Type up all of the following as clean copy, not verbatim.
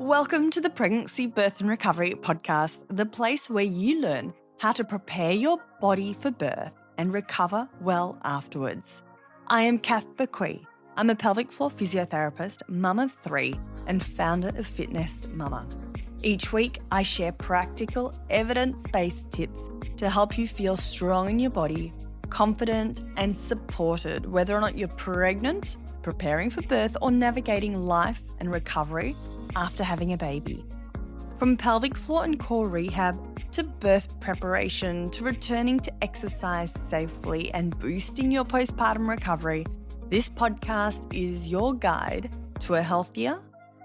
Welcome to the Pregnancy, Birth and Recovery podcast, the place where you learn how to prepare your body for birth and recover well afterwards. I am Kath Bequee. I'm a pelvic floor physiotherapist, mum of 3, and founder of Fitness Mama. Each week, I share practical, evidence-based tips to help you feel strong in your body, confident and supported, whether or not you're pregnant, preparing for birth, or navigating life and recovery after having a baby. From pelvic floor and core rehab to birth preparation to returning to exercise safely and boosting your postpartum recovery, this podcast is your guide to a healthier,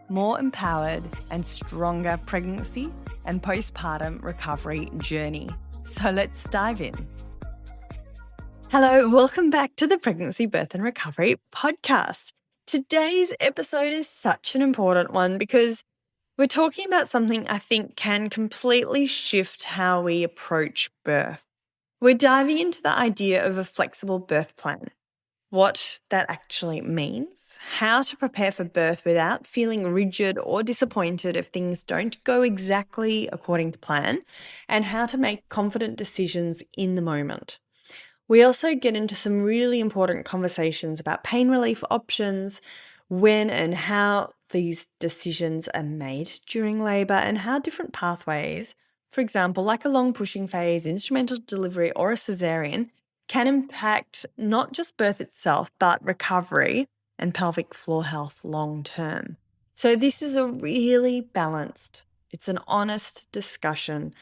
more empowered and stronger pregnancy and postpartum recovery journey. So let's dive in. Hello, welcome back to the Pregnancy, Birth and Recovery podcast. Today's episode is such an important one because we're talking about something I think can completely shift how we approach birth. We're diving into the idea of a flexible birth plan, what that actually means, how to prepare for birth without feeling rigid or disappointed if things don't go exactly according to plan, and how to make confident decisions in the moment. We also get into some really important conversations about pain relief options, when and how these decisions are made during labour, and how different pathways, for example, like a long pushing phase, instrumental delivery, or a caesarean, can impact not just birth itself, but recovery and pelvic floor health long term. So this is a really balanced, it's an honest discussion,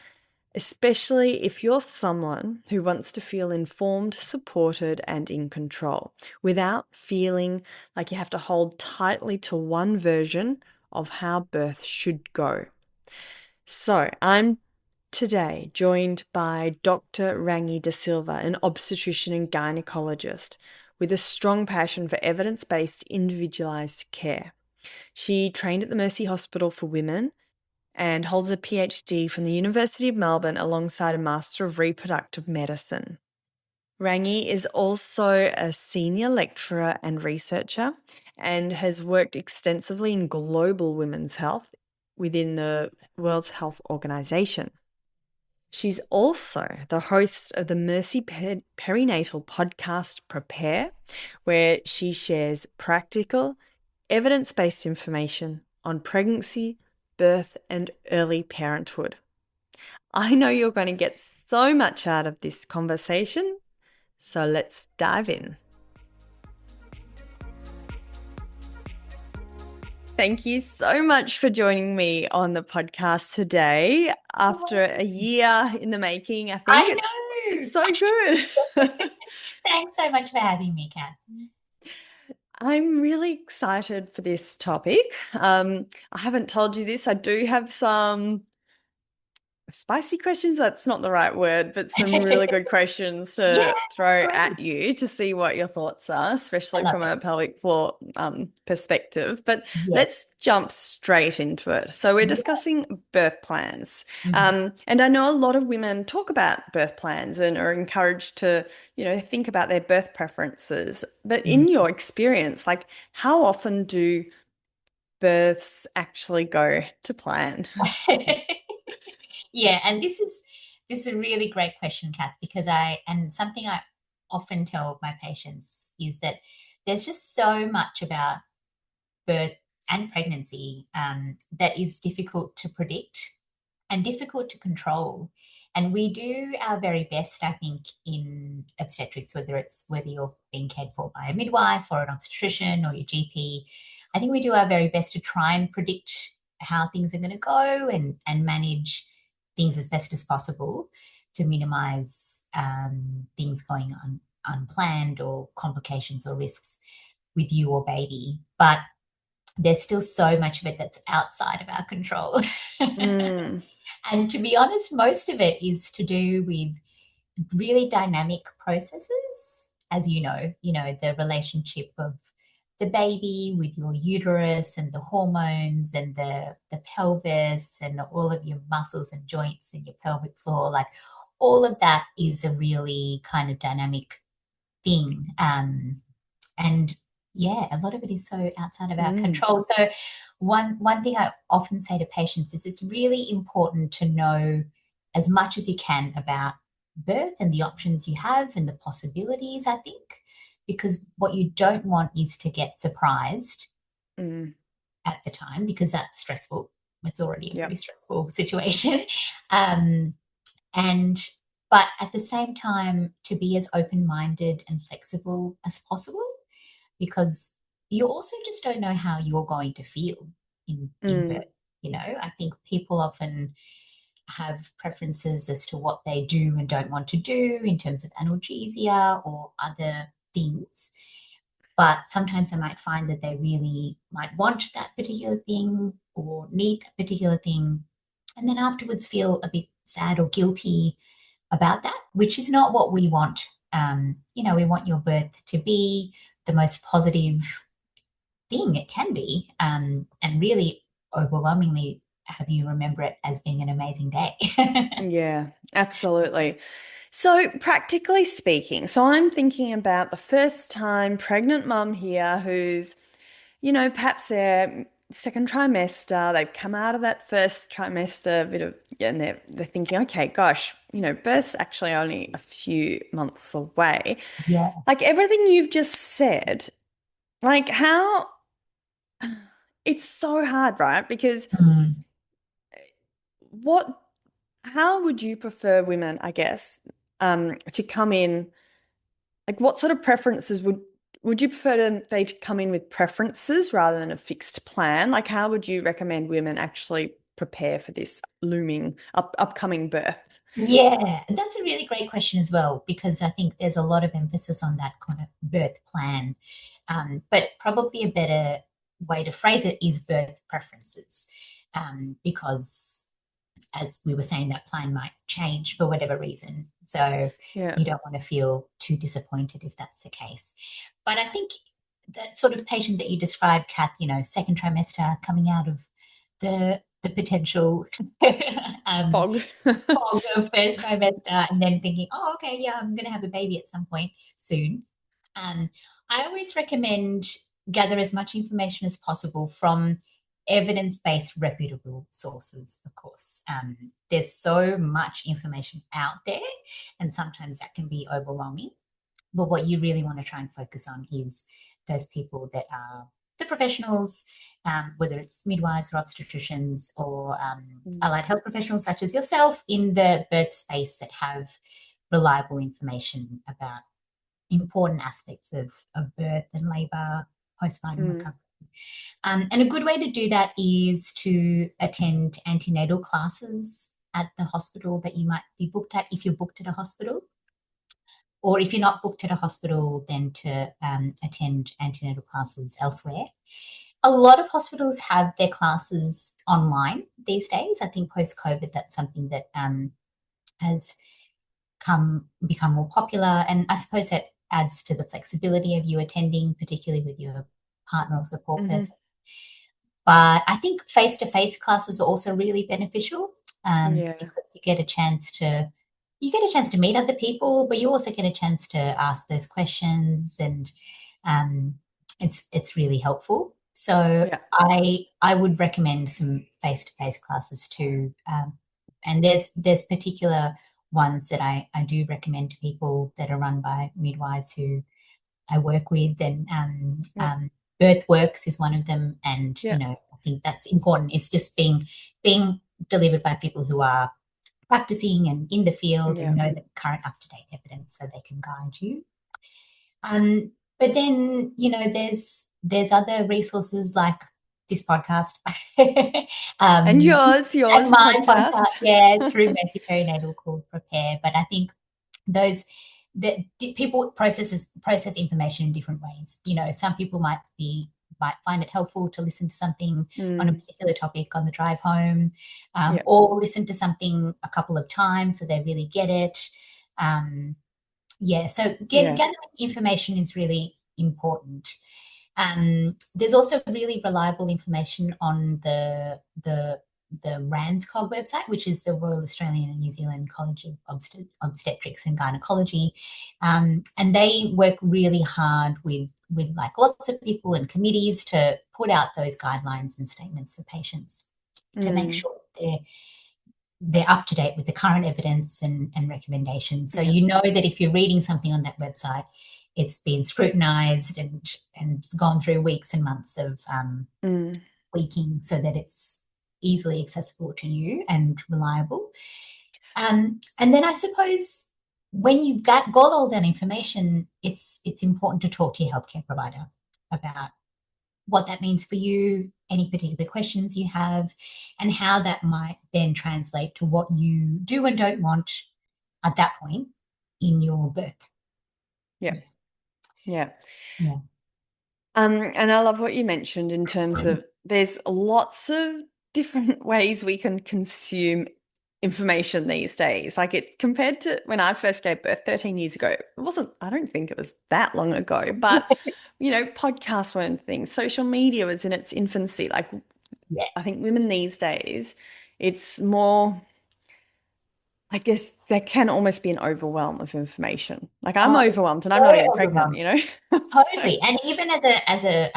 especially if you're someone who wants to feel informed, supported, and in control without feeling like you have to hold tightly to one version of how birth should go. So I'm today joined by Dr Rangi De Silva, an obstetrician and gynaecologist with a strong passion for evidence-based individualised care. She trained at the Mercy Hospital for Women and holds a PhD from the University of Melbourne alongside a Master of Reproductive Medicine. Rangi is also a senior lecturer and researcher and has worked extensively in global women's health within the World Health Organization. She's also the host of the Mercy Perinatal podcast Prepare, where she shares practical, evidence-based information on pregnancy, birth and early parenthood. I know you're going to get so much out of this conversation, so let's dive in. Thank you so much for joining me on the podcast today. After a year in the making, I think it's so good. Thanks so much for having me, Kat. I'm really excited for this topic. I haven't told you this. I do have some spicy questions. That's not the right word, but some really good questions to throw at you to see what your thoughts are, especially from a pelvic floor perspective. But let's jump straight into it. So we're discussing birth plans. And I know a lot of women talk about birth plans and are encouraged to, think about their birth preferences. But in your experience, like how often do births actually go to plan? Yeah, and this is a really great question, Kath, because something I often tell my patients is that there's just so much about birth and pregnancy that is difficult to predict and difficult to control. And we do our very best, I think, in obstetrics, whether you're being cared for by a midwife or an obstetrician or your GP. I think we do our very best to try and predict how things are going to go and manage things as best as possible to minimize things going unplanned or complications or risks with you or baby. But there's still so much of it that's outside of our control. And to be honest, most of it is to do with really dynamic processes, as you know, the relationship of the baby with your uterus and the hormones and the pelvis and all of your muscles and joints and your pelvic floor. Like all of that is a really kind of dynamic thing. And Yeah, a lot of it is so outside of our Mm, control. So one thing I often say to patients is it's really important to know as much as you can about birth and the options you have and the possibilities, I think, because what you don't want is to get surprised mm, at the time because that's stressful. It's already a pretty yep. stressful situation. Um, and but at the same time, to be as open-minded and flexible as possible because you also just don't know how you're going to feel in birth. Mm, I think people often have preferences as to what they do and don't want to do in terms of analgesia or other things. But sometimes they might find that they really might want that particular thing or need that particular thing, and then afterwards feel a bit sad or guilty about that, which is not what we want. We want your birth to be the most positive thing it can be, and really overwhelmingly have you remember it as being an amazing day. yeah, absolutely. So, practically speaking, so I'm thinking about the first time pregnant mum here who's, perhaps their second trimester, they've come out of that first trimester, a bit of, yeah, and they're thinking, okay, gosh, birth's actually only a few months away. Yeah. Like everything you've just said, like how it's so hard, right? Because Mm. what, how would you prefer women, I guess, to come in? Like, what sort of preferences would you prefer they to come in with preferences rather than a fixed plan? Like, how would you recommend women actually prepare for this looming upcoming birth? Yeah, that's a really great question as well, because I think there's a lot of emphasis on that kind of birth plan. But probably a better way to phrase it is birth preferences, because as we were saying, that plan might change for whatever reason. So Yeah. you don't want to feel too disappointed if that's the case. But I think that sort of patient that you described, Kath, second trimester coming out of the potential Fog. fog of first trimester and then thinking, oh, okay, yeah, I'm going to have a baby at some point soon. Um, I always recommend gather as much information as possible from evidence-based reputable sources, of course. There's so much information out there, and sometimes that can be overwhelming. But what you really want to try and focus on is those people that are the professionals, whether it's midwives or obstetricians or Mm, allied health professionals such as yourself in the birth space that have reliable information about important aspects of birth and labour, postpartum mm, recovery. And a good way to do that is to attend antenatal classes at the hospital that you might be booked at if you're booked at a hospital. Or if you're not booked at a hospital, then to attend antenatal classes elsewhere. A lot of hospitals have their classes online these days. I think post COVID, that's something that has become more popular, and I suppose that adds to the flexibility of you attending, particularly with your partner or support hmm. person. But I think face-to-face classes are also really beneficial, Yeah. because you get a chance to meet other people, but you also get a chance to ask those questions, and um, it's really helpful. So Yeah. I would recommend some face-to-face classes too, and there's particular ones that I do recommend to people that are run by midwives who I work with, and Yeah. Birth Works is one of them. And Yeah. I think that's important. It's just being delivered by people who are practicing and in the field and Yeah. know the current up to date evidence, so they can guide you. But then there's other resources like this podcast, And um, yours and my podcast. podcast, yeah, through Mercy Perinatal called Prepare. But I think those that people process information in different ways. Some people might find it helpful to listen to something on a Mm, particular topic on the drive home, yeah. or listen to something a couple of times so they really get it. Um, yeah, so Yeah. gathering information is really important. There's also really reliable information on the the RANZCOG website, which is the Royal Australian and New Zealand College of Obstetrics and Gynaecology, and they work really hard with like lots of people and committees to put out those guidelines and statements for patients to make sure they're up to date with the current evidence and recommendations. So you know that if you're reading something on that website, it's been scrutinized and gone through weeks and months of tweaking so that it's easily accessible to you and reliable. And then I suppose when you've got all that information, it's important to talk to your healthcare provider about what that means for you, any particular questions you have, and how that might then translate to what you do and don't want at that point in your birth. Yeah. And I love what you mentioned in terms of there's lots of different ways we can consume information these days. Like it's compared to when I first gave birth 13 years ago, I don't think it was that long ago, but podcasts weren't things. Social media was in its infancy. Like I think women these days, it's more, I guess there can almost be an overwhelm of information. Like I'm overwhelmed and I'm not even pregnant, Totally. And even as a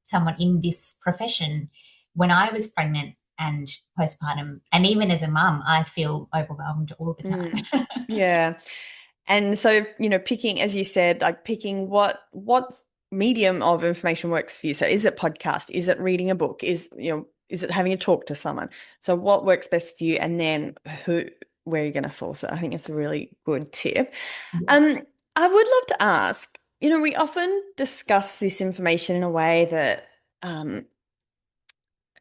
someone in this profession, when I was pregnant and postpartum, and even as a mum, I feel overwhelmed all the time. Yeah. And so, picking, as you said, like picking what medium of information works for you. So is it podcast? Is it reading a book? Is it having a talk to someone? So what works best for you, and then where you're going to source it. I think it's a really good tip. I would love to ask, we often discuss this information in a way that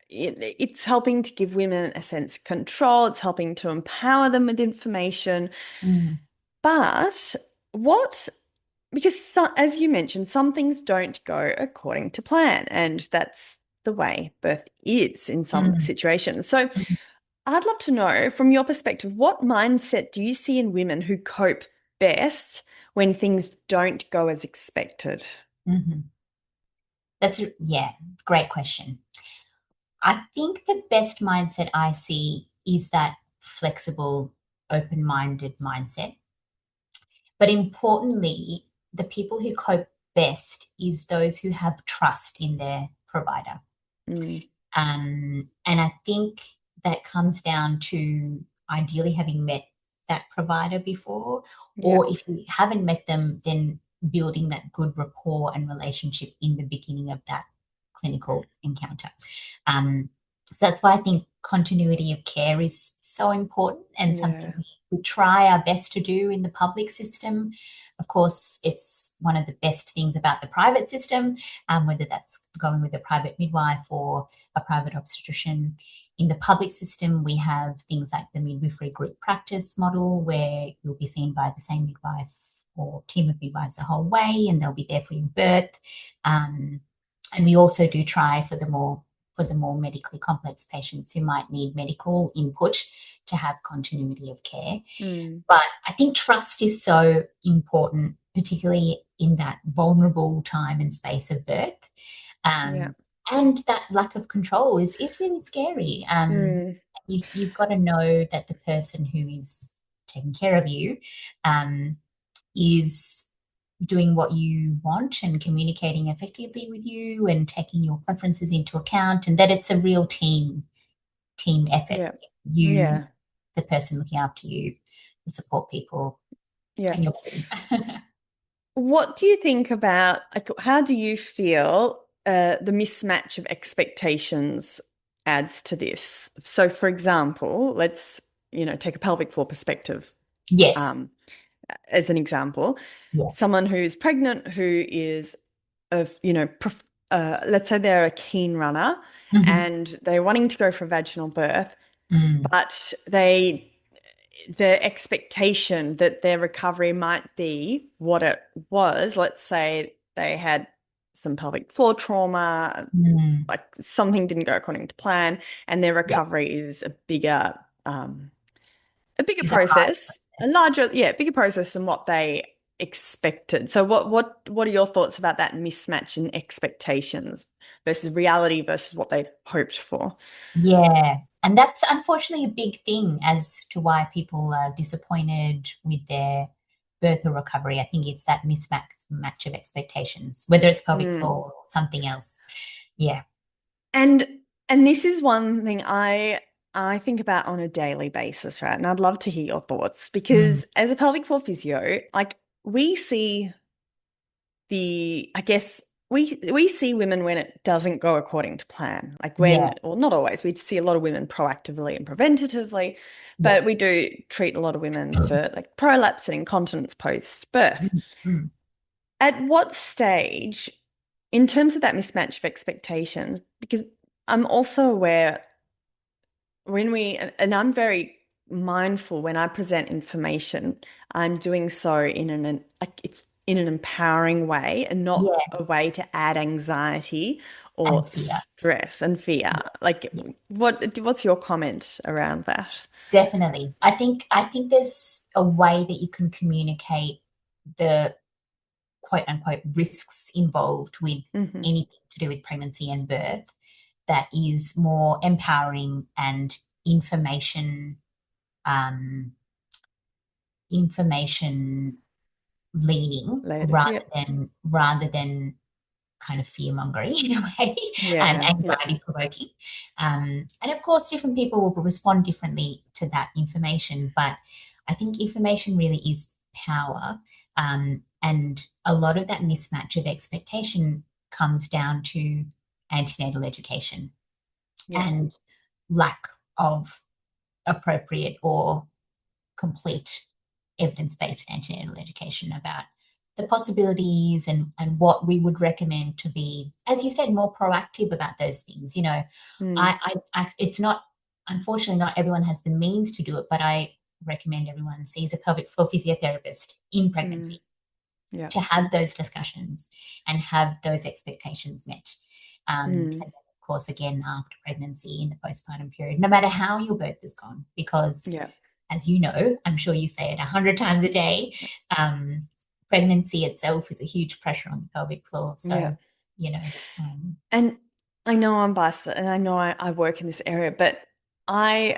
it's helping to give women a sense of control. It's helping to empower them with information. But because as you mentioned, some things don't go according to plan, and that's the way birth is in some situations. So I'd love to know, from your perspective, what mindset do you see in women who cope best when things don't go as expected? That's great question. I think the best mindset I see is that flexible, open-minded mindset. But importantly, the people who cope best is those who have trust in their provider. And I think that comes down to ideally having met that provider before, or if you haven't met them, then building that good rapport and relationship in the beginning of that clinical encounter. So that's why I think continuity of care is so important and something we try our best to do in the public system. Of course, it's one of the best things about the private system, whether that's going with a private midwife or a private obstetrician. In the public system, we have things like the midwifery group practice model, where you'll be seen by the same midwife or team of midwives the whole way, and they'll be there for your birth. And we also do try for the more medically complex patients who might need medical input to have continuity of care. But I think trust is so important, particularly in that vulnerable time and space of birth. And that lack of control is really scary. You've got to know that the person who is taking care of you is doing what you want and communicating effectively with you and taking your preferences into account, and that it's a real team effort. The person looking after you, the support people, and your team. What do you think about, how do you feel the mismatch of expectations adds to this? So, for example, let's, take a pelvic floor perspective. Yes. As an example, someone who's pregnant, who is, let's say they're a keen runner and they're wanting to go for a vaginal birth, but the expectation that their recovery might be what it was, let's say they had some pelvic floor trauma, like something didn't go according to plan, and their recovery is a bigger process, bigger process than what they expected. So what are your thoughts about that mismatch in expectations versus reality versus what they'd hoped for? Yeah. And that's unfortunately a big thing as to why people are disappointed with their birth or recovery. I think it's that mismatch of expectations, whether it's pelvic floor or something else. Yeah. And this is one thing I think about on a daily basis, right? And I'd love to hear your thoughts because as a pelvic floor physio, like we see I guess we see women when it doesn't go according to plan. Like Yeah. well, not always. We see a lot of women proactively and preventatively, Yeah. but we do treat a lot of women for like prolapse and incontinence post-birth. Mm. At what stage, in terms of that mismatch of expectations, because I'm also aware and I'm very mindful when I present information, I'm doing so it's in an empowering way and not Yeah. a way to add anxiety or And fear. stress and fear. Yes. Like Yes. what's your comment around that? Definitely. I think there's a way that you can communicate the quote unquote risks involved with Mm-hmm. anything to do with pregnancy and birth that is more empowering and um, information leaning Later. Yep. rather than kind of fear mongering in a way and Yeah. Yep. anxiety provoking. And of course, different people will respond differently to that information, but I think information really is power. And a lot of that mismatch of expectation comes down to antenatal education Yeah. and lack of appropriate or complete evidence-based antenatal education about the possibilities and what we would recommend to be, as you said, more proactive about those things. You know, Mm. it's not, unfortunately, not everyone has the means to do it, but I recommend everyone sees a pelvic floor physiotherapist in Mm. pregnancy Yeah. to have those discussions and have those expectations met. And Mm. then, of course, again, after pregnancy in the postpartum period, no matter how your birth has gone, because Yeah. as you know, I'm sure you say it 100 times a day, um, pregnancy itself is a huge pressure on the pelvic floor. Yeah. So, you know, And I know I'm biased and I know I work in this area, but I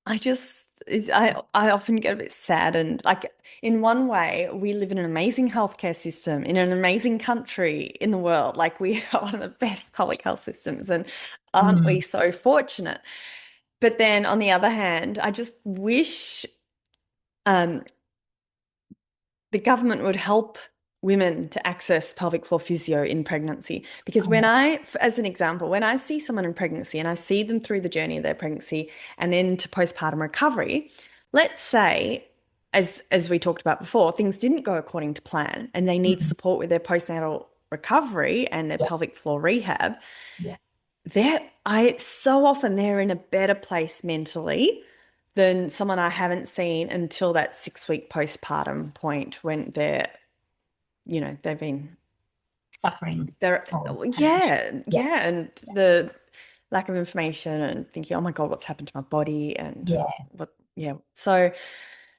I often get a bit saddened. Like in one way, we live in an amazing healthcare system in an amazing country in the world. Like we are one of the best public health systems, and aren't we mm, so fortunate? But then on the other hand, I just wish um, the government would help women to access pelvic floor physio in pregnancy. Because as an example, when I see someone in pregnancy and I see them through the journey of their pregnancy and into postpartum recovery, let's say, as we talked about before, things didn't go according to plan and they need mm, support with their postnatal recovery and their yeah, pelvic floor rehab, yeah, so often they're in a better place mentally than someone I haven't seen until that 6 week postpartum point when they've been suffering they're or had an issue. Yeah, yeah, and yeah, the lack of information and thinking, oh my God, what's happened to my body and yeah. So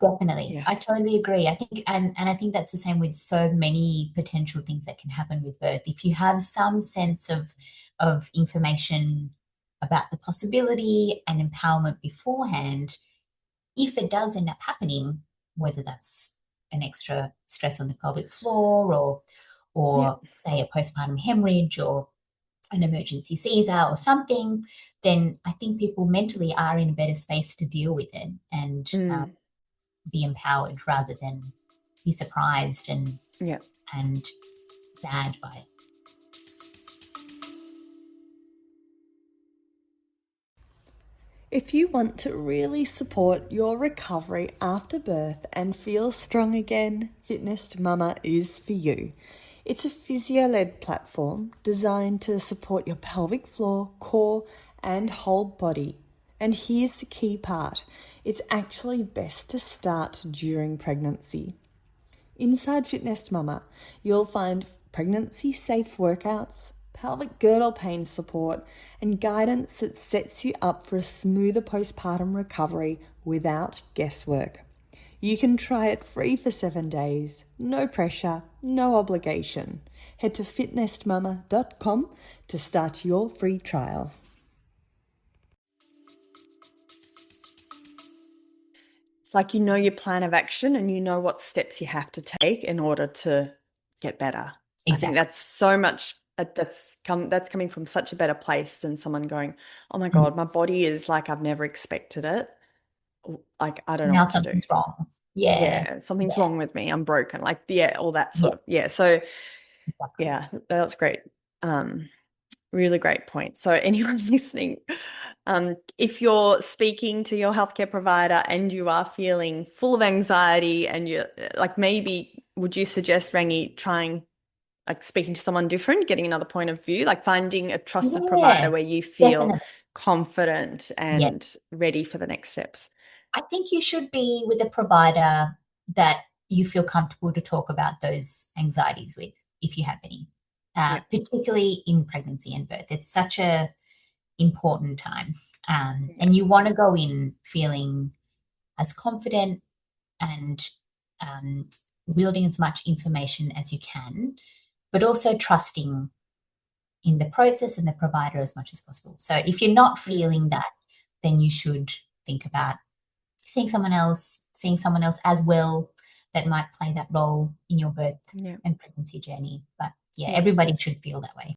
Definitely. I yes. totally agree. I think and I think that's the same with so many potential things that can happen with birth. If you have some sense of information about the possibility and empowerment beforehand, if it does end up happening, whether that's an extra stress on the pelvic floor Yeah. or say a postpartum hemorrhage or an emergency Caesar or something, then I think people mentally are in a better space to deal with it and Mm, be empowered rather than be surprised yeah. and sad by it. If you want to really support your recovery after birth and feel strong again, Fitness Mama is for you. It's a physio-led platform designed to support your pelvic floor, core, and whole body. And here's the key part. It's actually best to start during pregnancy. Inside Fitness Mama, you'll find pregnancy-safe workouts, pelvic girdle pain support, and guidance that sets you up for a smoother postpartum recovery without guesswork. You can try it free for 7 days, no pressure, no obligation. Head to fitnessmama.com to start your free trial. It's like you know your plan of action and you know what steps you have to take in order to get better. I think Exactly. that's so much that's coming from such a better place than someone going, "Oh my Mm. God, my body is like I've never expected it. Like I don't know Now what to do. something's wrong. Yeah. Yeah, something's Yeah. wrong with me. I'm broken." Like yeah, all that Yeah. sort of yeah. So Exactly. yeah, that's great. Um, Really great point. So, anyone listening, if you're speaking to your healthcare provider and you are feeling full of anxiety and you're like, maybe would you suggest, Rangi, trying like speaking to someone different, getting another point of view, like finding a trusted provider Yeah. where you feel Definitely. confident Yeah. and ready for the next steps? I think you should be with a provider that you feel comfortable to talk about those anxieties with, if you have any, Yeah. particularly in pregnancy and birth. It's such a important time, Yeah. and you want to go in feeling as confident and um, wielding as much information as you can, but also trusting in the process and the provider as much as possible. So if you're not Mm. feeling that, then you should think about seeing someone else as well that might play that role in your birth Yeah. and pregnancy journey. But yeah, Yeah. everybody should feel that way.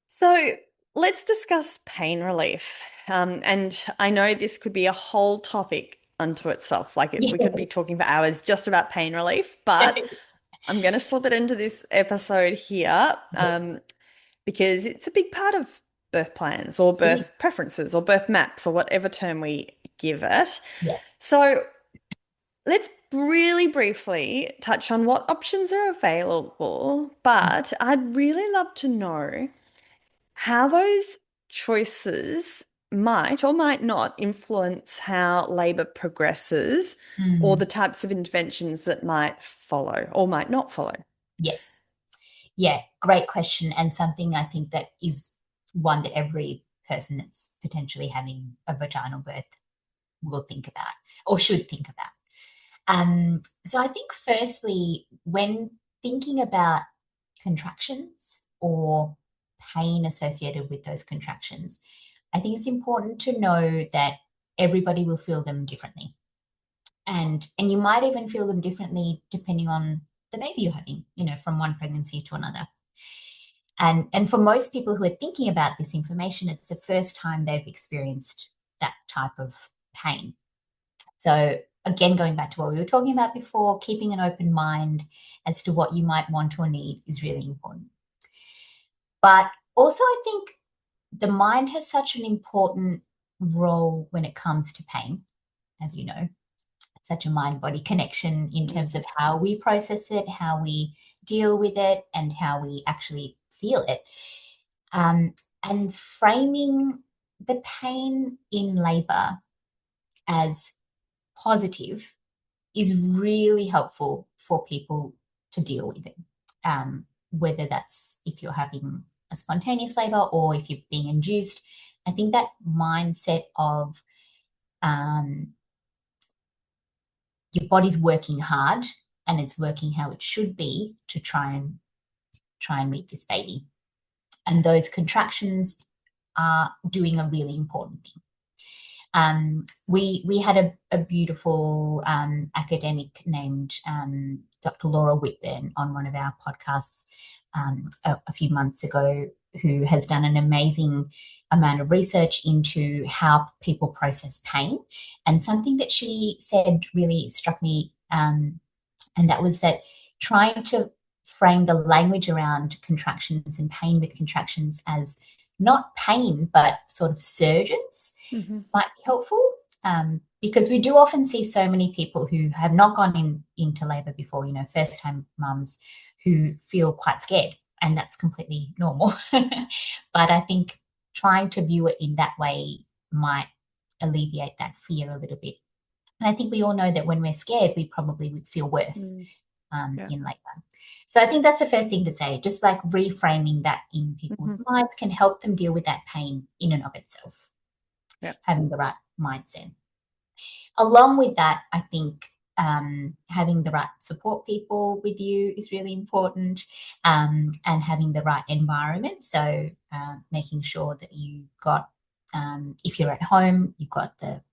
So let's discuss pain relief. And I know this could be a whole topic unto itself. Like we could be Yes. talking for hours just about pain relief, but I'm going to slip it into this episode here because it's a big part of birth plans or It is. birth preferences or birth maps or whatever term we give it. Yeah. So let's really briefly touch on what options are available, but I'd really love to know how those choices might or might not influence how labor progresses or Mm, the types of interventions that might follow or might not follow. yes. Yeah. Great question. And something I think that is one that every person that's potentially having a vaginal birth will think about or should think about. So I think firstly, when thinking about contractions or pain associated with those contractions, I think it's important to know that everybody will feel them differently. And you might even feel them differently depending on the baby you're having, from one pregnancy to another. And for most people who are thinking about this information, it's the first time they've experienced that type of pain. So again, going back to what we were talking about before, keeping an open mind as to what you might want or need is really important. But also, I think the mind has such an important role when it comes to pain, as you know, such a mind body connection in Mm. terms of how we process it, how we deal with it, and how we actually feel it. Um, and framing the pain in labor as positive is really helpful for people to deal with it. Whether that's if you're having a spontaneous labor or if you're being induced, I think that mindset of um, your body's working hard and it's working how it should be to try and meet this baby, and those contractions are doing a really important thing. We had a beautiful academic named Dr. Laura Whitburn on one of our podcasts a few months ago, who has done an amazing amount of research into how people process pain. And something that she said really struck me, and that was that trying to frame the language around contractions and pain with contractions as not pain, but sort of surges Mhm. might be helpful, because we do often see so many people who have not gone into labour before, first time mums who feel quite scared, and that's completely normal. But I think trying to view it in that way might alleviate that fear a little bit. And I think we all know that when we're scared, we probably would feel worse Mm. Yeah. in labour. So I think that's the first thing to say, just like reframing that in people's Mhm. minds can help them deal with that pain in and of itself, Yeah. having the right mindset. Along with that, I think having the right support people with you is really important, and having the right environment. So making sure that you've got, if you're at home, you've got the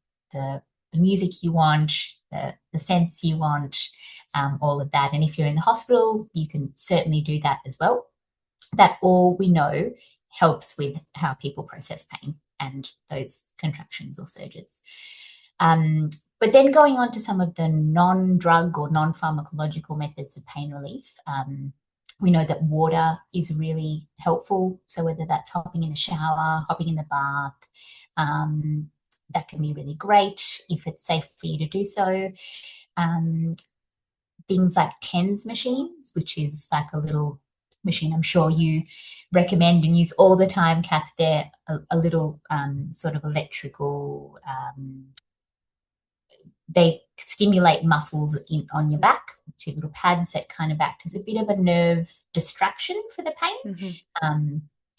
music you want, the scents you want, all of that. And if you're in the hospital, you can certainly do that as well. That all we know helps with how people process pain and those contractions or surges. But then going on to some of the non-drug or non-pharmacological methods of pain relief, we know that water is really helpful. So whether that's hopping in the shower, hopping in the bath, that can be really great if it's safe for you to do so. Things like TENS machines, which is like a little machine I'm sure you recommend and use all the time, Kath. They're a little sort of electrical, they stimulate muscles on your back, two little pads that kind of act as a bit of a nerve distraction for the pain.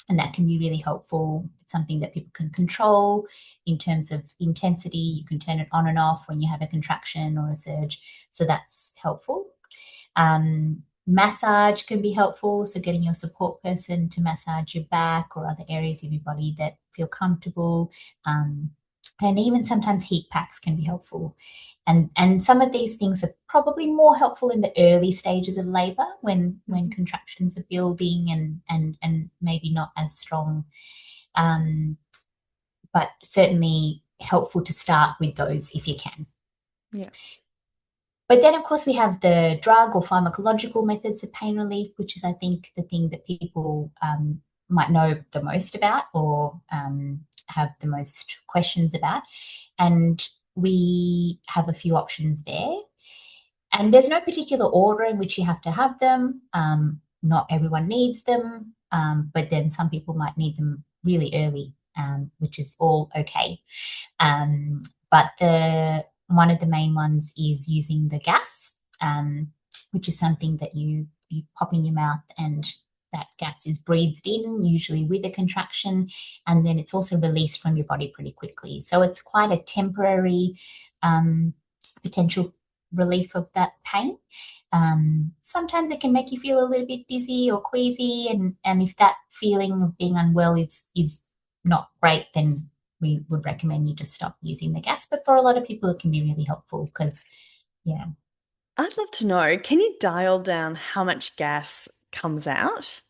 And that can be really helpful. It's something that people can control in terms of intensity. You can turn it on and off when you have a contraction or a surge. So that's helpful. Massage can be helpful. So getting your support person to massage your back or other areas of your body that feel comfortable. And even sometimes heat packs can be helpful. And some of these things are probably more helpful in the early stages of labor when contractions are building and maybe not as strong. But certainly helpful to start with those if you can. Yeah. But then, of course, we have the drug or pharmacological methods of pain relief, which is, I think, the thing that people might know the most about or have the most questions about. And we have a few options there. And there's no particular order in which you have to have them. Not everyone needs them, but then some people might need them really early, which is all okay. But one of the main ones is using the gas, which is something that you pop in your mouth and that gas is breathed in, usually with a contraction, and then it's also released from your body pretty quickly. So it's quite a temporary potential relief of that pain. Sometimes it can make you feel a little bit dizzy or queasy, and if that feeling of being unwell is not great, then we would recommend you just stop using the gas. But for a lot of people, it can be really helpful because, yeah. I'd love to know, can you dial down how much gas comes out?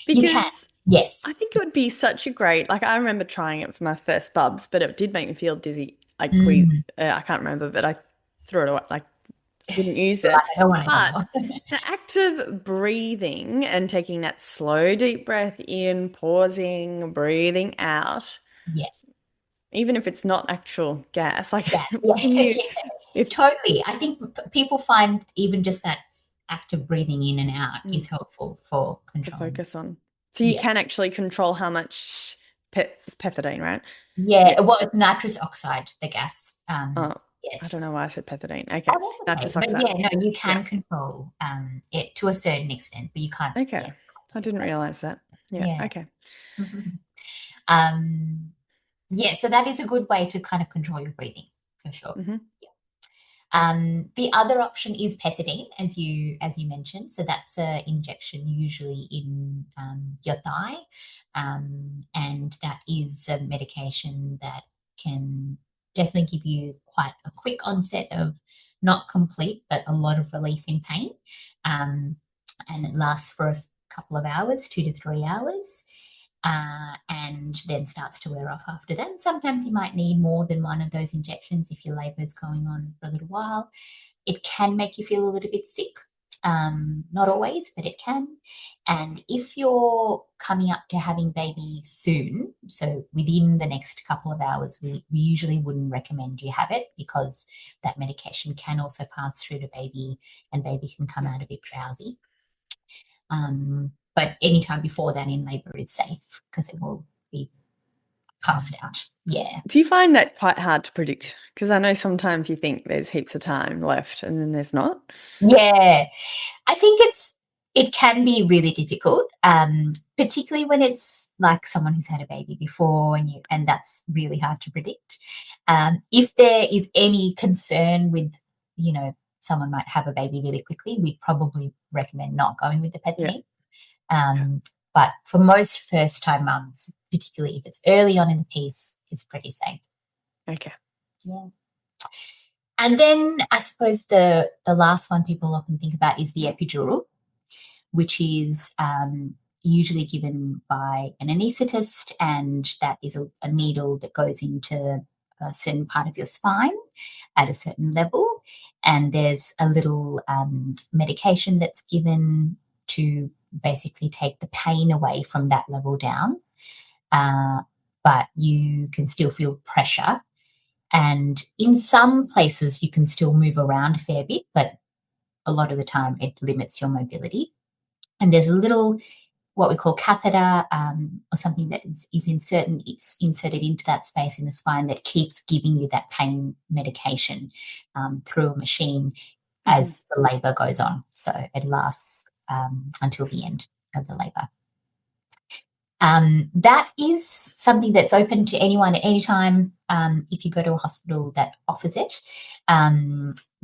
You can, Because yes. I think it would be such a great, like I remember trying it for my first bubs, but it did make me feel dizzy. I can't remember, but I threw it away, like didn't use it. Like, I don't want it But anymore. the act of breathing and taking that slow, deep breath in, pausing, breathing out, Yeah. even if it's not actual gas, like Yes. can Yeah. you, if Totally. I think people find even just that act of breathing in and out mm, is helpful for to controlling. focus on, so you Yeah. can actually control how much it's pethidine, right? Yeah. Yeah. Well, it's nitrous oxide, the gas. Oh, I don't Yes. know why I said pethidine. Okay, Oh, that's okay. nitrous But oxide. yeah, no, you Yeah. can control it to a certain extent, but you can't, yeah, Okay. I get didn't that. realize that. Yeah. Yeah. Okay. Um, yeah, so that is a good way to kind of control your breathing for sure. Hmm. The other option is pethidine, as you mentioned. So that's an injection usually in your thigh, and that is a medication that can definitely give you quite a quick onset of not complete, but a lot of relief in pain, and it lasts for a couple of hours, 2 to 3 hours. And then starts to wear off after that. And sometimes you might need more than one of those injections if your labour is going on for a little while. It can make you feel a little bit sick. Not always, but it can. And if you're coming up to having baby soon, so within the next couple of hours, we usually wouldn't recommend you have it because that medication can also pass through to baby and baby can come out a bit drowsy. But anytime before that in labour, it's safe because it will be passed out. Yeah. Do you find that quite hard to predict? Because I know sometimes you think there's heaps of time left and then there's not. Yeah. I think it can be really difficult, particularly when it's like someone who's had a baby before and that's really hard to predict. If there is any concern with, someone might have a baby really quickly, we'd probably recommend not going with the Yeah. pethidine. But for most first-time mums, particularly if it's early on in the piece, it's pretty safe. Okay. Yeah. And then I suppose the last one people often think about is the epidural, which is usually given by an anaesthetist, and that is a needle that goes into a certain part of your spine at a certain level. And there's a little medication that's given to basically take the pain away from that level down. But you can still feel pressure. And in some places, you can still move around a fair bit, but a lot of the time it limits your mobility. And there's a little what we call catheter or something that is it's inserted into that space in the spine that keeps giving you that pain medication through a machine as the labour goes on. So it lasts until the end of the labour. That is something that's open to anyone at any time if you go to a hospital that offers it.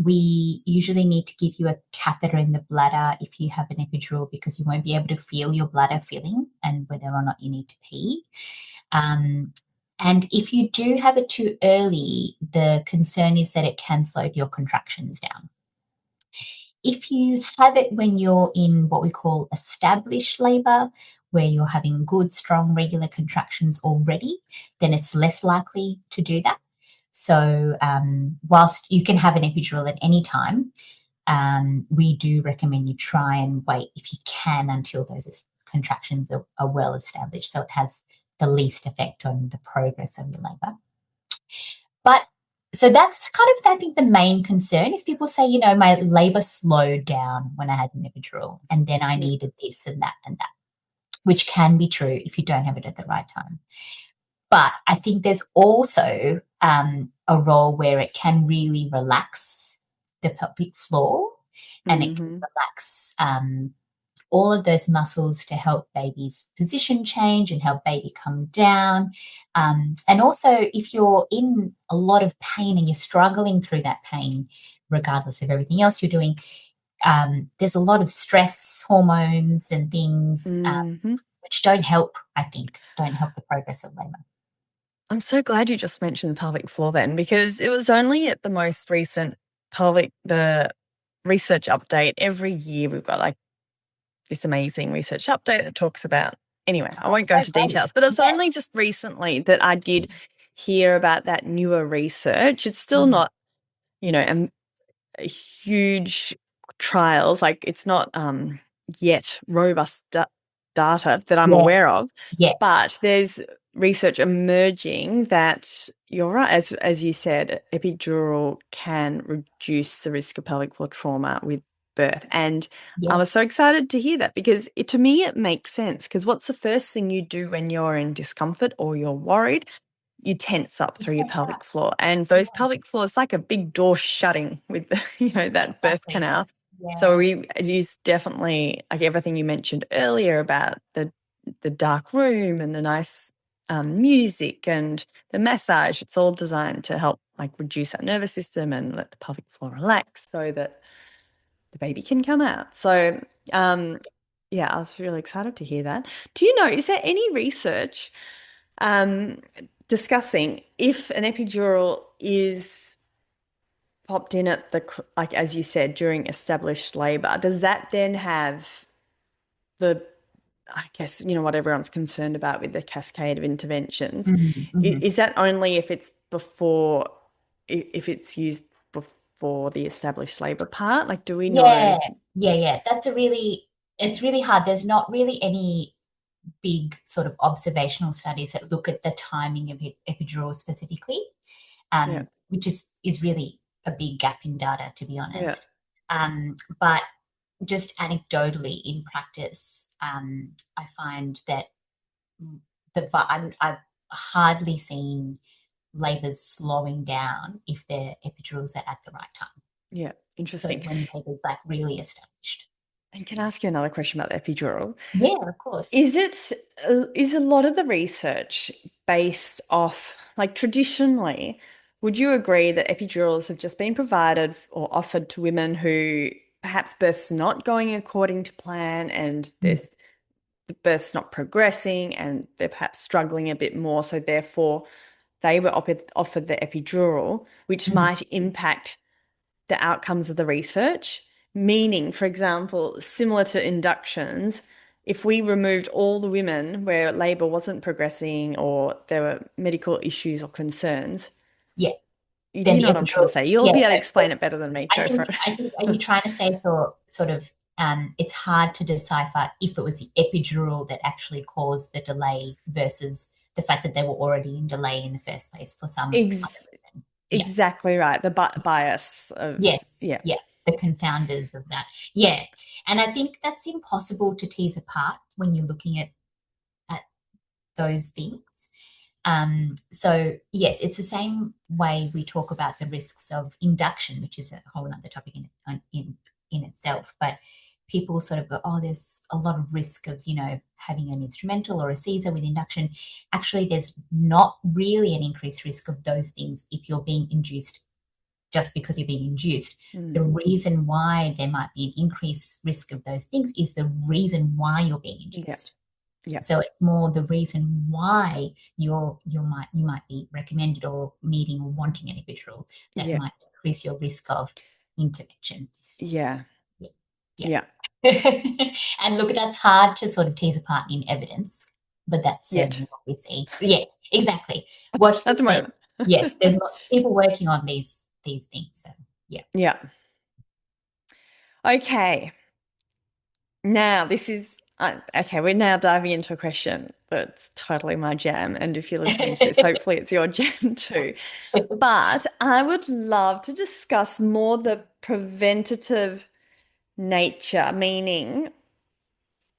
We usually need to give you a catheter in the bladder if you have an epidural because you won't be able to feel your bladder filling and whether or not you need to pee. And if you do have it too early, the concern is that it can slow your contractions down. If you have it when you're in what we call established labour, where you're having good, strong, regular contractions already, then it's less likely to do that. So whilst you can have an epidural at any time, we do recommend you try and wait, if you can, until those contractions are well established, so it has the least effect on the progress of your labour. But so that's kind of, I think, the main concern is people say, my labour slowed down when I had an epidural and then I needed this and that, which can be true if you don't have it at the right time. But I think there's also a role where it can really relax the pelvic floor and it can relax all of those muscles to help baby's position change and help baby come down. And also, if you're in a lot of pain and you're struggling through that pain, regardless of everything else you're doing, there's a lot of stress hormones and things which don't help the progress of labour. I'm so glad you just mentioned the pelvic floor then, because it was only at the most recent the research update. Every year we've got this amazing research update that talks about, anyway, I won't go into details, but it's only just recently that I did hear about that newer research. It's still not, a huge trials, it's not yet robust data that I'm aware of, but there's research emerging that you're right, as you said, epidural can reduce the risk of pelvic floor trauma with birth. And I was so excited to hear that because to me it makes sense, because what's the first thing you do when you're in discomfort or you're worried? You tense up through your pelvic floor, and those pelvic floors, like a big door shutting with that birth canal. So it is definitely like everything you mentioned earlier about the dark room and the nice music and the massage. It's all designed to help reduce that nervous system and let the pelvic floor relax so that the baby can come out. So I was really excited to hear that. Do you know, is there any research discussing if an epidural is popped in at as you said, during established labor, does that then have I guess, what everyone's concerned about with the cascade of interventions? Is that only if it's used before the established labor part? Do we know? Yeah. It's really hard. There's not really any big sort of observational studies that look at the timing of epidural specifically, which is really a big gap in data, to be honest. But just anecdotally in practice, I find that I've hardly seen labours slowing down if their epidurals are at the right time. Yeah, interesting. So when labour's really established. And can I ask you another question about the epidural? Yeah, of course. Is a lot of the research based off, traditionally, would you agree that epidurals have just been provided or offered to women who perhaps birth's not going according to plan and the birth's not progressing and they're perhaps struggling a bit more, so therefore they were offered the epidural, which Mm. might impact the outcomes of the research. Meaning, for example, similar to inductions, if we removed all the women where labor wasn't progressing or there were medical issues or concerns, Yeah. do Then you the know what I'm trying to epidural. say? You'll Yeah. be able to So explain it better than me. I Go for think it. I think are you trying to say sort of it's hard to decipher if it was the epidural that actually caused the delay versus the fact that they were already in delay in the first place for some other Ex reason. Yeah. exactly right. The bias of, Yes. yeah. Yeah. The confounders of that. Yeah. And I think that's impossible to tease apart when you're looking at those things. So yes, it's the same way we talk about the risks of induction, which is a whole other topic in itself. But people sort of go, oh, there's a lot of risk of, having an instrumental or a Caesar with induction. Actually, there's not really an increased risk of those things if you're being induced just because you're being induced. The reason why there might be an increased risk of those things is the reason why you're being Yeah. induced. Yeah. So it's more the reason why you might be recommended or needing or wanting an epidural that Yeah. might increase your risk of intervention. Yeah. Yeah. Yeah. And look, that's hard to sort of tease apart in evidence, but that's Yet. certainly what we see. Yeah, exactly. Watch At this the space. moment. Yes, there's lots of people working on these things. So yeah. Yeah. Okay. Now, this is okay. We're now diving into a question that's totally my jam. And if you're listening to this, hopefully it's your jam too. But I would love to discuss more the preventative nature, meaning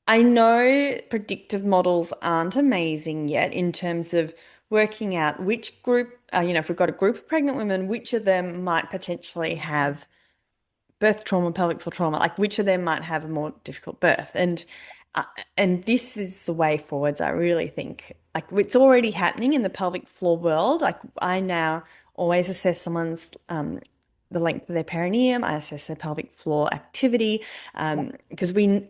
I know predictive models aren't amazing yet in terms of working out which group, if we've got a group of pregnant women, which of them might potentially have birth trauma, pelvic floor trauma, like which of them might have a more difficult birth. Uh, and this is the way forwards, I really think. Like it's already happening in the pelvic floor world. Like I now always assess someone's the length of their perineum. I assess their pelvic floor activity because we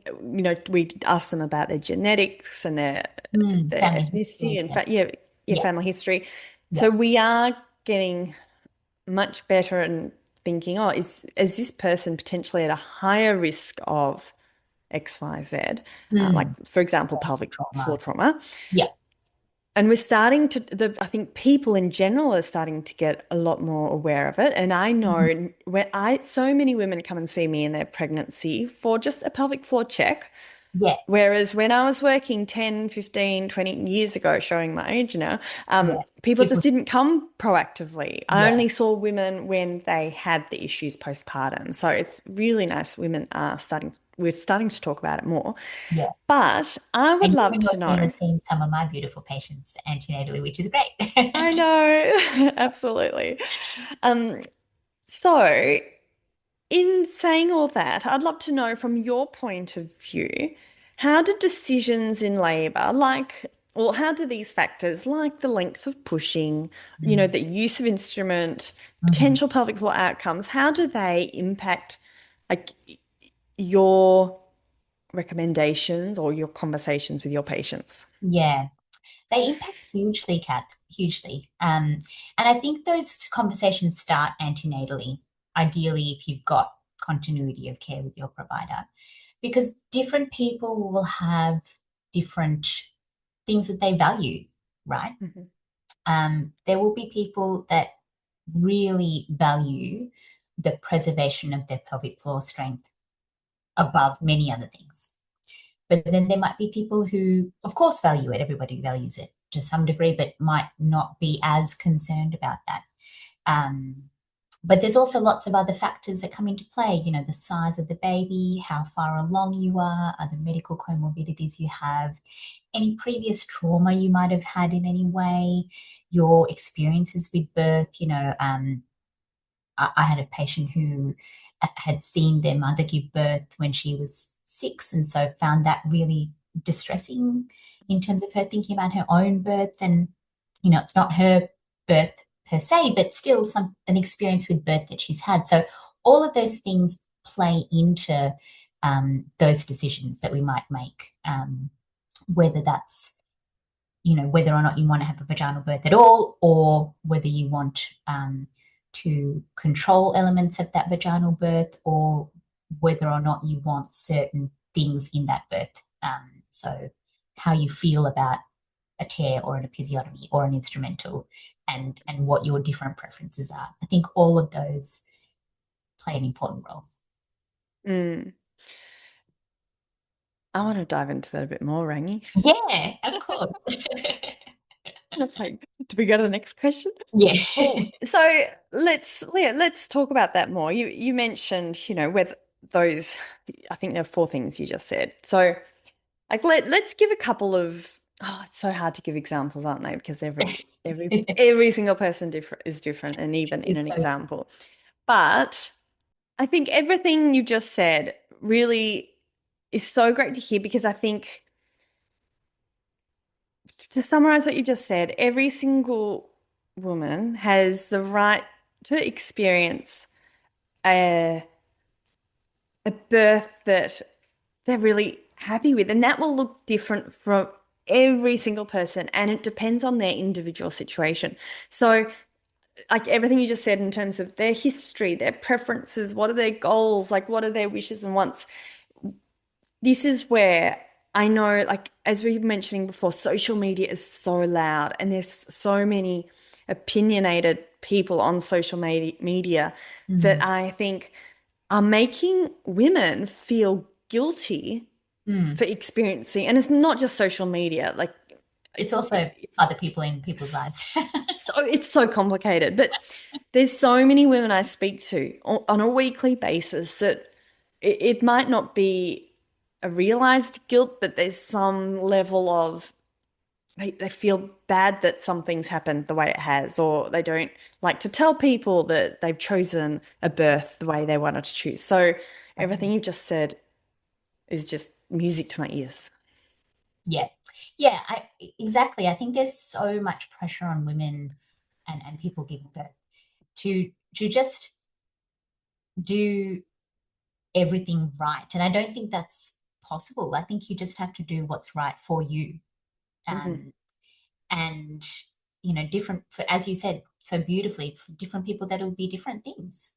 ask them about their genetics and their Family ethnicity history. and Yeah. Yeah. family history. Yeah. So we are getting much better and thinking, oh, is this person potentially at a higher risk of XYZ, like for example, pelvic floor Trauma. trauma. Yeah. And we're starting to, I think people in general are starting to get a lot more aware of it. And I know so many women come and see me in their pregnancy for just a pelvic floor check. Yeah. Whereas when I was working 10, 15, 20 years ago, showing my age now, Yeah. people just People. didn't come proactively. I Yeah. only saw women when they had the issues postpartum. So it's really nice we're starting to talk about it more. Yeah. But I would And love given to your team know. has seen some of my beautiful patients antenatally, which is I great. know, absolutely. Um, so in saying all that, I'd love to know from your point of view, how do decisions in labour, or how do these factors, like the length of pushing, Mm. the use of instrument, Mhm. potential pelvic floor outcomes, how do they impact like your recommendations or your conversations with your patients? Yeah. They impact hugely, Kath, hugely. And I think those conversations start antenatally, ideally, if you've got continuity of care with your provider, because different people will have different things that they value, right? Mhm. There will be people that really value the preservation of their pelvic floor strength above many other things. But then there might be people who, of course, value it. Everybody values it to some degree, but might not be as concerned about that. Um, but there's also lots of other factors that come into play, the size of the baby, how far along you are, other medical comorbidities you have, any previous trauma you might have had in any way, your experiences with birth. I had a patient who had seen their mother give birth when she was 6, and so found that really distressing in terms of her thinking about her own birth. And it's not her birth per se, but still an experience with birth that she's had. So all of those things play into those decisions that we might make, whether that's whether or not you want to have a vaginal birth at all, or whether you want to control elements of that vaginal birth, or whether or not you want certain things in that birth. So how you feel about a tear or an episiotomy or an instrumental, and what your different preferences are. I think all of those play an important role. Mm. I want to dive into that a bit more, Rangi. Yeah, of course. I was like, do we go to the next question? Yeah. Well, so let's talk about that more. You mentioned, with those, I think there are four things you just said. So like let's give a couple of, it's so hard to give examples, aren't they? Because every single person is different, and even in It's an so example. But I think everything you just said really is so great to hear, because I think, to summarize what you just said, every single woman has the right to experience a, a birth that they're really happy with. And that will look different from every single person. And it depends on their individual situation. So, like everything you just said in terms of their history, their preferences, what are their goals, like what are their wishes and wants, this is where I know, like, as we were mentioning before, social media is so loud, and there's so many opinionated people on social media that mm, I think are making women feel guilty mm. for experiencing, and it's not just social media, like It's also other people in people's lives. it's so complicated. But there's so many women I speak to on a weekly basis that it might not be a realized guilt, but there's some level of they feel bad that something's happened the way it has, or they don't like to tell people that they've chosen a birth the way they wanted to choose. So everything you just said is just music to my ears. Yeah. Yeah, exactly. I think there's so much pressure on women and people giving birth to just do everything right. And I don't think that's possible. I think you just have to do what's right for you. Hmm. Um, and different for, as you said so beautifully, for different people that'll be different things.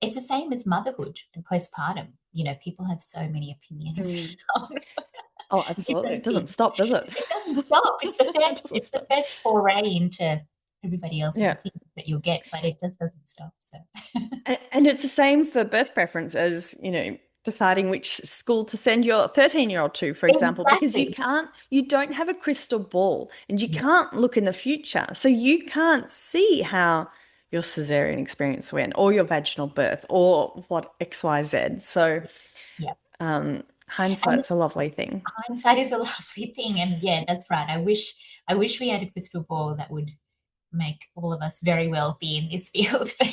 It's the same as motherhood and postpartum. People have so many opinions Mm. on Oh, absolutely. It different doesn't things. stop, does it? It doesn't stop. It's the It first doesn't it's the stop. first foray into everybody else's Yeah. opinions that you'll get, but it just doesn't stop. So And it's the same for birth preference as, deciding which school to send your 13-year-old to, for example, because exactly. you don't have a crystal ball, and you Yeah. can't look in the future. So you can't see how your cesarean experience went, or your vaginal birth, or what XYZ. So Yeah. And hindsight's a lovely thing. hindsight is a lovely thing. And yeah, that's right. I wish we had a crystal ball that would make all of us very wealthy in this field. But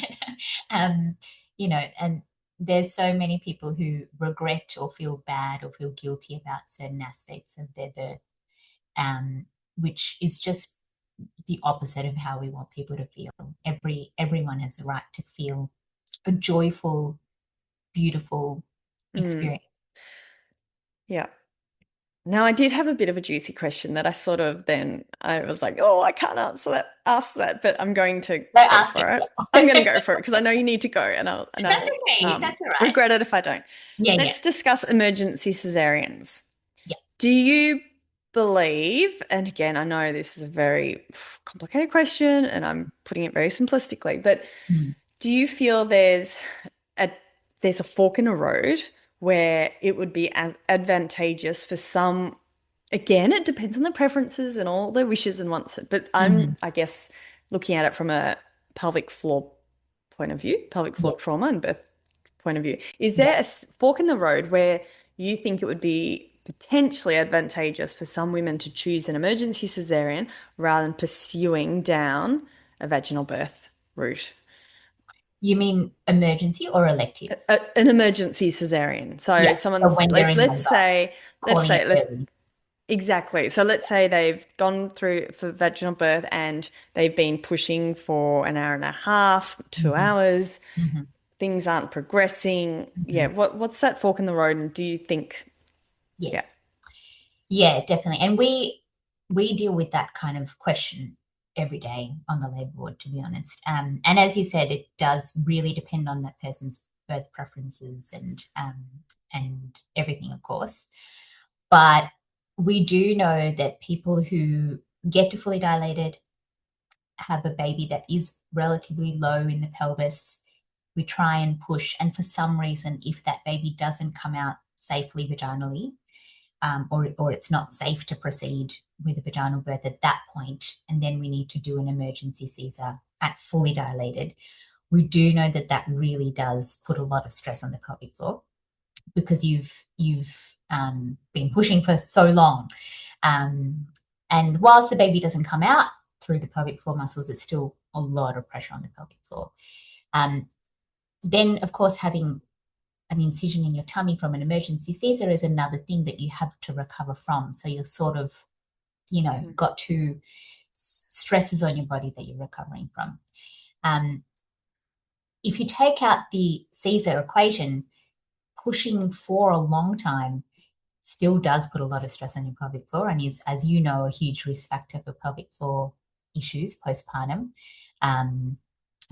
and there's so many people who regret or feel bad or feel guilty about certain aspects of their birth, which is just the opposite of how we want people to feel. Everyone has the right to feel a joyful, beautiful Mm, experience. yeah. Now, I did have a bit of a juicy question that I sort of then I was like, oh, I can't ask that, but I'm going to So go ask it. for it. I'm going to Yeah. go for it because I know you need to go, and That's I'll okay. That's all right. regret it if I don't. Yeah, yeah, Let's discuss emergency cesareans. yeah. Do you believe, and again, I know this is a very complicated question and I'm putting it very simplistically, but Mm, do you feel a there's a fork in a road where it would be advantageous for some? Again, it depends on the preferences and all their wishes and wants. But mhm. I guess, looking at it from a pelvic floor point of view, pelvic floor Yeah, trauma and birth point of view. Is yeah. there a fork in the road where you think it would be potentially advantageous for some women to choose an emergency cesarean rather than pursuing down a vaginal birth route? You mean emergency or elective? An emergency cesarean. So Yeah. So someone's when they're in let's labor, say let's calling it say let early. exactly. So let's say they've gone through for vaginal birth and they've been pushing for an hour and a half, two Hmm. hours. Hmm. Things aren't progressing. Yeah, Hmm. what's that fork in the road? And do you think, yeah, Yes. Yeah, definitely. And we deal with that kind of question every day on the labour ward, to be honest. And as you said, it does really depend on that person's birth preferences and everything, of course. But we do know that people who get to fully dilated, have a baby that is relatively low in the pelvis, we try and push. And for some reason, if that baby doesn't come out safely vaginally, or it's not safe to proceed with a vaginal birth at that point, and then we need to do an emergency Caesar at fully dilated, we do know that that really does put a lot of stress on the pelvic floor, because you've been pushing for so long. And whilst the baby doesn't come out through the pelvic floor muscles, it's still a lot of pressure on the pelvic floor. Then, of course, having an incision in your tummy from an emergency Caesar is another thing that you have to recover from. So you're sort of, got two stresses on your body that you're recovering from. If you take out the Caesar equation, pushing for a long time still does put a lot of stress on your pelvic floor, and is, as you know, a huge risk factor for pelvic floor issues postpartum.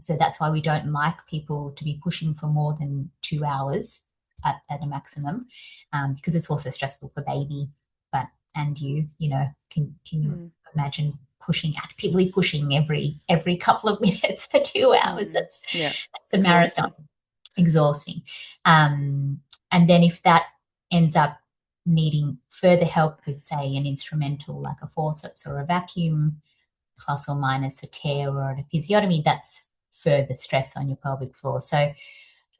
So that's why we don't like people to be pushing for more than 2 hours at a maximum, because it's also stressful for baby. And can you imagine actively pushing every couple of minutes for 2 hours? That's a marathon. Exhausting. And then if that ends up needing further help with, say, an instrumental like a forceps or a vacuum, plus or minus a tear or an episiotomy, that's further stress on your pelvic floor. So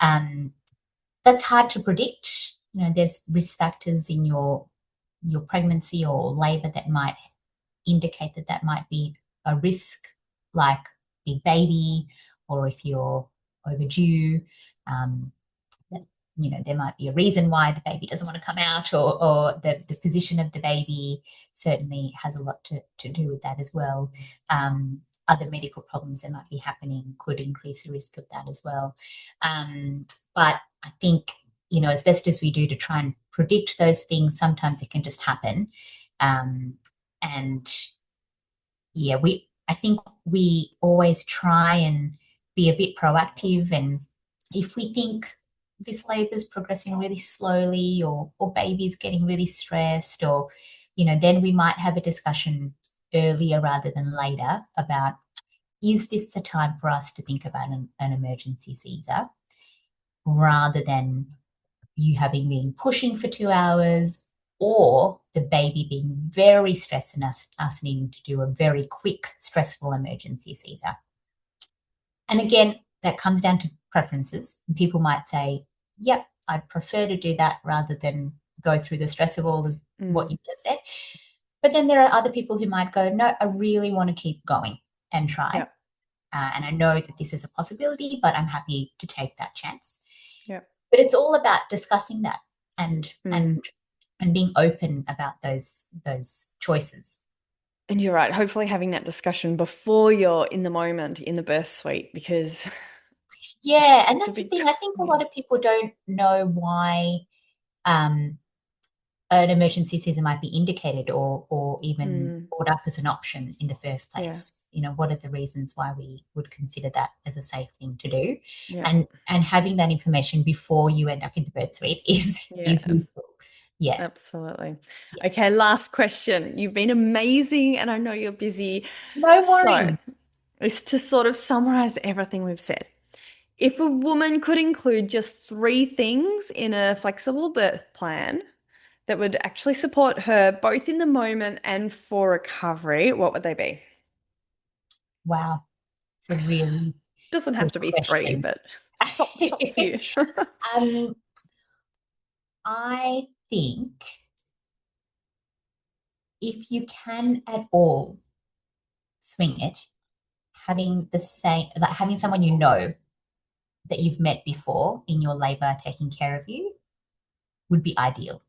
that's hard to predict. There's risk factors in your pregnancy or labour that might indicate that might be a risk, like big baby, or if you're overdue, there might be a reason why the baby doesn't want to come out, or the position of the baby certainly has a lot to do with that as well. Other medical problems that might be happening could increase the risk of that as well. But I think, as best as we do to try and predict those things, sometimes it can just happen. I think we always try and be a bit proactive, and if we think this labour is progressing really slowly, or baby's getting really stressed, or then we might have a discussion earlier rather than later about, is this the time for us to think about an emergency Caesar, rather than you having been pushing for 2 hours, or the baby being very stressed and us needing to do a very quick, stressful emergency Caesar. And again, that comes down to preferences. And people might say, yep, I'd prefer to do that rather than go through the stress of all of what you just said. But then there are other people who might go, no, I really want to keep going and try. Yep. And I know that this is a possibility, but I'm happy to take that chance. Yep. But it's all about discussing that and being open about those choices. And you're right, hopefully having that discussion before you're in the moment in the birth suite, because and that's the thing. I think a lot of people don't know why an emergency Caesar might be indicated or even brought up as an option in the first place. What are the reasons why we would consider that as a safe thing to do? And having that information before you end up in the birth suite is useful. Yeah, absolutely. Okay, last question. You've been amazing, and I know you're busy. No worries. So it's to sort of summarize everything we've said. If a woman could include just 3 things in a flexible birth plan that would actually support her both in the moment and for recovery, what would they be? Wow. It's a really doesn't have to be question. 3, but top few. I think if you can at all swing it, having someone that you've met before in your labour taking care of you would be ideal.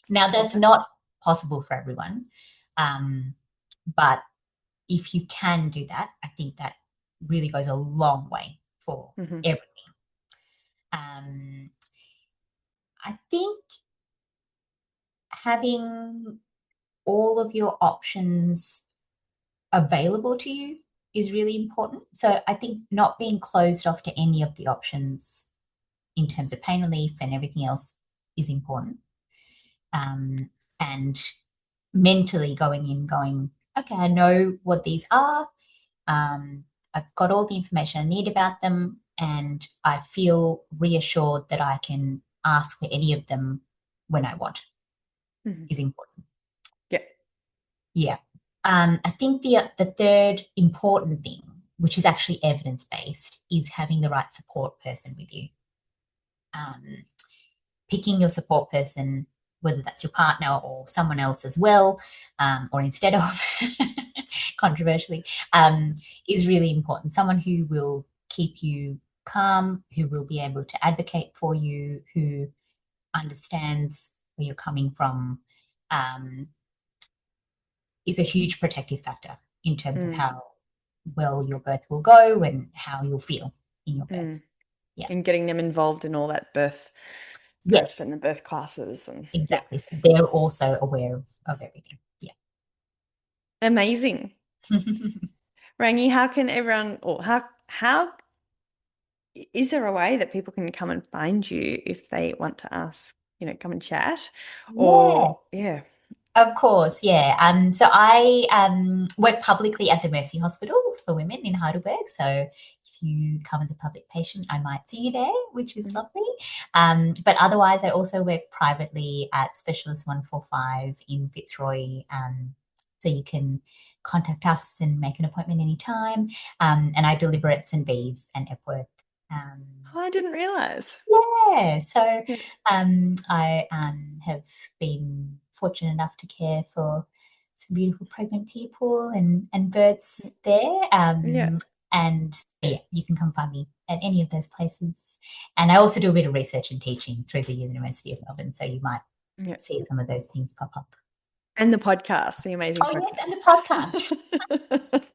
Now, that's not possible for everyone, but if you can do that, I think that really goes a long way for everything. I think having all of your options available to you is really important. So I think not being closed off to any of the options in terms of pain relief and everything else is important. And mentally going, okay, I know what these are. I've got all the information I need about them, and I feel reassured that I can ask for any of them when I want is important. Yeah. Yeah. I think the third important thing, which is actually evidence-based, is having the right support person with you. Picking your support person, whether that's your partner or someone else as well, or instead of, controversially, is really important. Someone who will keep you calm, who will be able to advocate for you, who understands where you're coming from, is a huge protective factor in terms of how well your birth will go and how you'll feel in your birth. Yeah. And getting them involved in all that birth Yes. prep and the birth classes. And exactly. So they're also aware of everything. Yeah. Amazing. Rangi, how can everyone, or how is there a way that people can come and find you if they want to ask, come and chat? Or Of course, yeah. So I work publicly at the Mercy Hospital for Women in Heidelberg. So if you come as a public patient, I might see you there, which is lovely. But otherwise, I also work privately at Specialist 145 in Fitzroy. So you can contact us and make an appointment anytime. And I deliver at St. Bees and Epworth. I didn't realise. Yeah. So I have been fortunate enough to care for some beautiful pregnant people and births there. And you can come find me at any of those places. And I also do a bit of research and teaching through the University of Melbourne, so you might see some of those things pop up. And the podcast, the amazing podcast. Yes, and the podcast.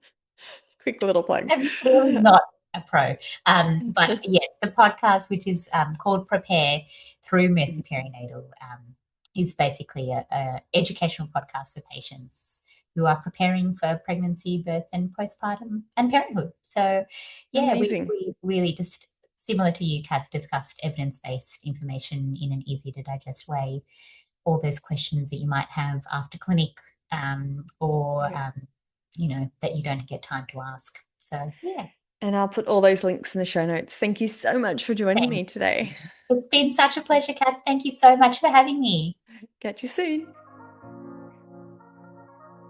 Quick little plug. I'm really not a pro. But yes, the podcast, which is called Prepare through Mercy Perinatal, is basically a educational podcast for patients who are preparing for pregnancy, birth, and postpartum and parenthood. So we really just, similar to you, Kat, discussed evidence-based information in an easy to digest way. All those questions that you might have after clinic that you don't get time to ask. So, yeah. And I'll put all those links in the show notes. Thank you so much for joining me today. It's been such a pleasure, Kat. Thank you so much for having me. Catch you soon.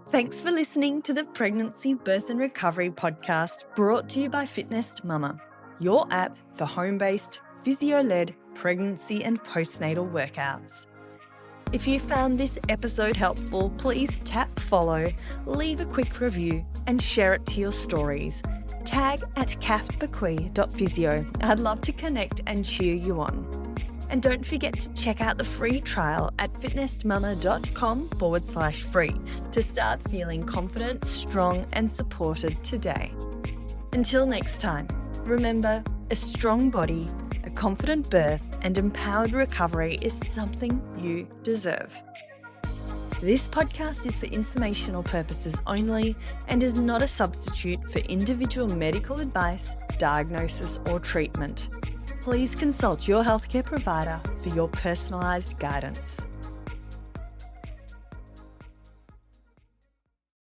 Thanks for listening to the Pregnancy, Birth and Recovery podcast, brought to you by Fitness Mama, your app for home-based, physio-led pregnancy and postnatal workouts. If you found this episode helpful, please tap follow, leave a quick review, and share it to your stories. Tag at kathbequee.physio. I'd love to connect and cheer you on. And don't forget to check out the free trial at fitnessmama.com/free to start feeling confident, strong, and supported today. Until next time, remember, a strong body, a confident birth, and empowered recovery is something you deserve. This podcast is for informational purposes only and is not a substitute for individual medical advice, diagnosis, or treatment. Please consult your healthcare provider for your personalised guidance.